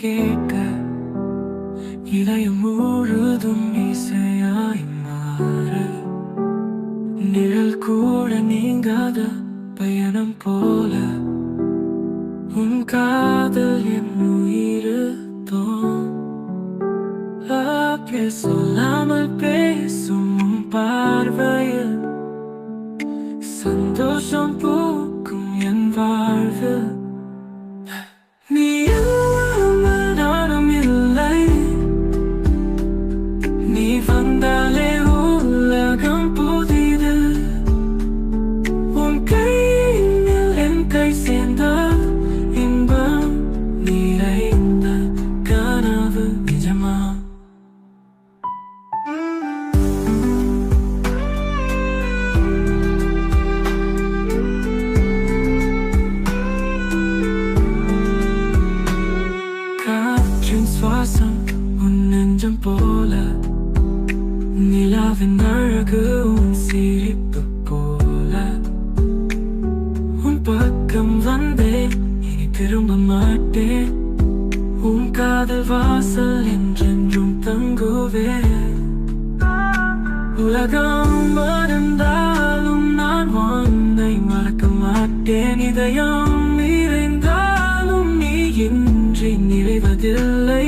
கேட்க இதயம் முழுதும் இசையாய் மாற நிழல் கூட நீங்காத பயணம் போல உன் காதல் என் உயிர்த்தோம் சொல்லாமல் பேசும் உன் பார்வையில் சந்தோஷம் பூக்கும் என் வாழ்வு நீ இல்லாமல் நானும் இல்லை நீ வந்தாலே உலகம் புதிது உன் கையில் என் கை சேர்ந்தால் இன்பம் நிறைந்த கனவு நிஜமா சுவாசம் உன் நெஞ்சம் போல நிலாவின் அழகு உன் சிரிப்பு போல உன் பக்கம் வந்தேன் இனி திரும்ப மாட்டேன் உன் காதல் வாசல் என்றென்றும் தங்குவேன் உலகம் மறந்தாலும் நான் உன்னை மறக்க மாட்டேன் இதயம் நிறைந்தாலும் நீ இன்றி நிறைவதில்லை